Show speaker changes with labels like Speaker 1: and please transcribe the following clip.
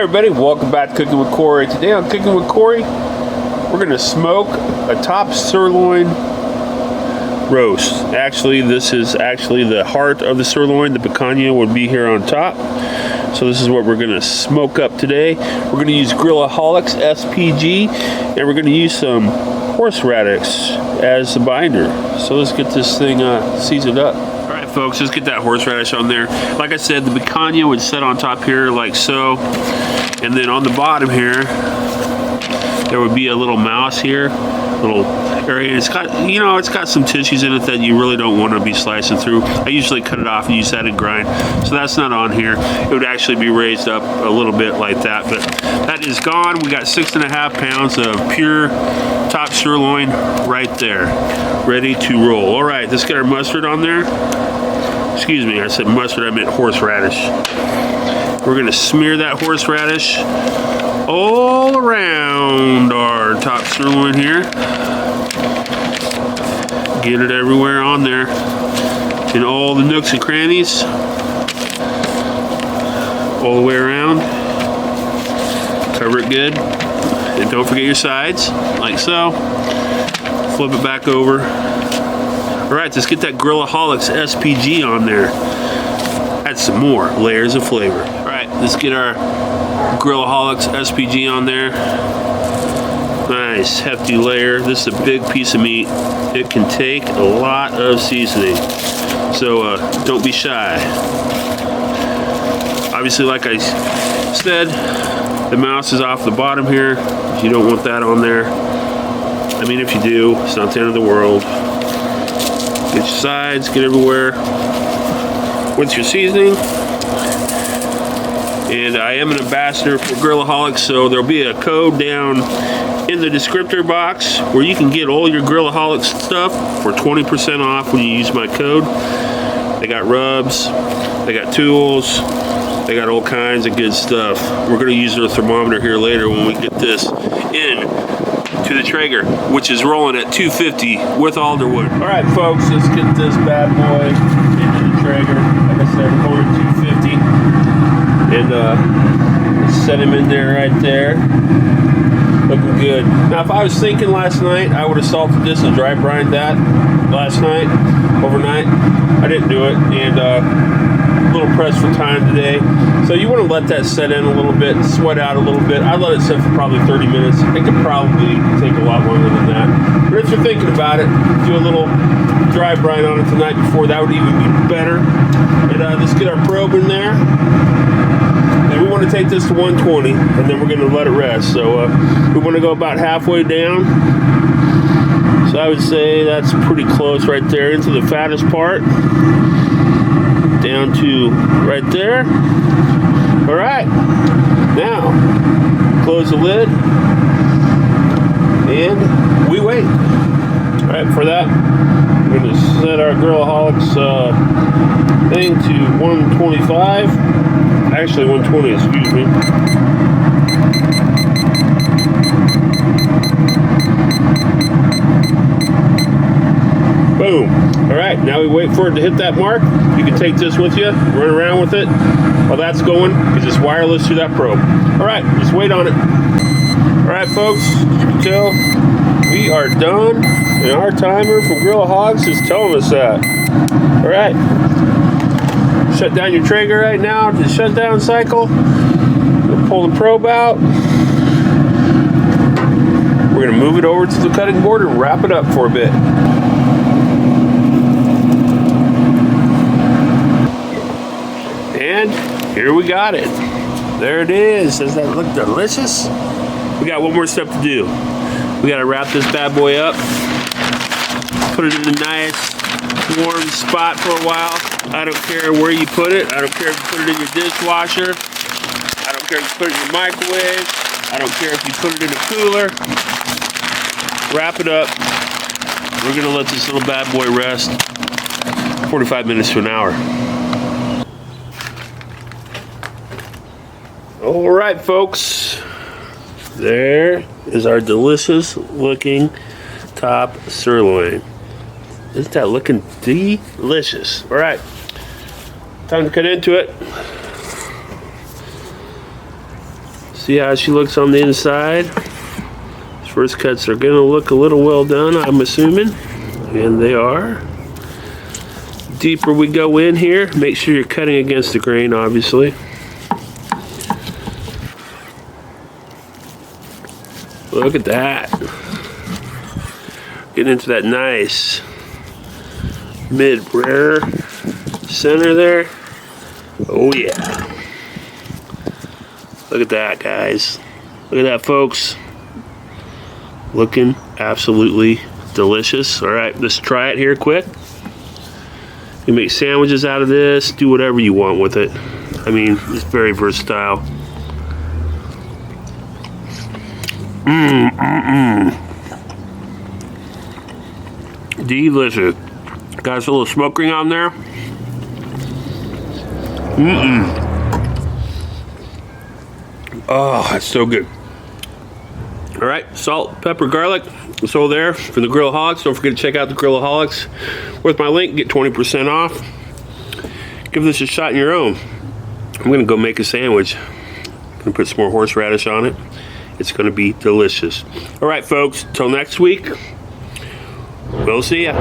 Speaker 1: everybody, welcome back to Cooking with Corey. Today on Cooking with Corey, we're going to smoke a top sirloin roast. Actually, this is actually the heart of the sirloin. The picanha would be here on top. So this is what we're going to smoke up today. We're going to use Grillaholics SPG, and we're going to use some horseradish as the binder. So let's get this thing seasoned up. All right, folks, let's get that horseradish on there. Like I said, the picanha would sit on top here like so, and then on the bottom here, there would be a little mouse here, little area. It's got, you know, it's got some tissues in it that you really don't want to be slicing through. I usually cut it off and use that in grind, so that's not on here. It would actually be raised up a little bit like that, but that is gone. We got 6.5 pounds of pure top sirloin right there, ready to roll. All right, let's get our mustard on there. Excuse me, I said mustard, I meant horseradish. We're gonna smear that horseradish all around our top sirloin here. Get it everywhere on there, in all the nooks and crannies, all the way around. Cover it good, and don't forget your sides, like so. Flip it back over. All right, let's get that Grillaholics SPG on there. Add some more layers of flavor. All right, let's get our Grillaholics SPG on there. Nice hefty layer. This is a big piece of meat. It can take a lot of seasoning, so don't be shy. Obviously, like I said, the mouse is off the bottom here. You don't want that on there. I mean, if you do, it's not the end of the world. Get your sides, get everywhere with your seasoning. And I am an ambassador for Grillaholics, so there'll be a code down in the descriptor box where you can get all your Grillaholics stuff for 20% off when you use my code. They got rubs, they got tools, they got all kinds of good stuff. We're going to use their thermometer here later when we get this in to the Traeger, which is rolling at 250 with alderwood. All right, folks, let's get this bad boy into the Traeger. Like I said, we're going at 250. And set him in there right there. Looking good. Now, if I was thinking last night, I would have salted this and dry brined that last night, overnight. I didn't do it, and a little pressed for time today. So you want to let that set in a little bit, sweat out a little bit. I let it sit for probably 30 minutes. It could probably take a lot longer than that. But if you're thinking about it, do a little dry brine on it the night before. That would even be better. And let's get our probe in there. And we want to take this to 120, and then we're going to let it rest. So we want to go about halfway down. So I would say that's pretty close right there into the fattest part. Down to right there. All right. Now, close the lid. And we wait. All right, for that, we're going to set our Grillaholics thing to 125. Actually, 120, excuse me. Boom. All right, now we wait for it to hit that mark. You can take this with you, run around with it while that's going, because it's wireless through that probe. All right, just wait on it. All right, folks, you can tell we are done, and our timer from Grillaholics is telling us that. All right. Shut down your Traeger right now, the shutdown cycle. We'll pull the probe out. We're going to move it over to the cutting board and wrap it up for a bit. And here we got it. There it is. Does that look delicious? We got one more step to do. We got to wrap this bad boy up. Put it in a nice warm spot for a while. I don't care where you put it. I don't care if you put it in your dishwasher. I don't care if you put it in your microwave. I don't care if you put it in a cooler. Wrap it up. We're gonna let this little bad boy rest 45 minutes to an hour. All right, folks. There is our delicious looking top sirloin. Isn't that looking delicious? All right, time to cut into it. See how she looks on the inside. These first cuts are gonna look a little well done, I'm assuming, and they are. Deeper we go in here, make sure you're cutting against the grain, obviously. Look at that. Getting into that nice mid-rare center there. Oh yeah. Look at that, guys. Look at that, folks. Looking absolutely delicious. All right, let's try it here quick. You make sandwiches out of this, do whatever you want with it. I mean, it's very versatile. Delicious. Got a little smoke ring on there. Oh, that's so good. All right, salt, pepper, garlic. It's all there from the Grillaholics. Don't forget to check out the Grillaholics. With my link, get 20% off. Give this a shot in your own. I'm gonna go make a sandwich. I'm gonna put some more horseradish on it. It's gonna be delicious. All right, folks, till next week, we'll see ya.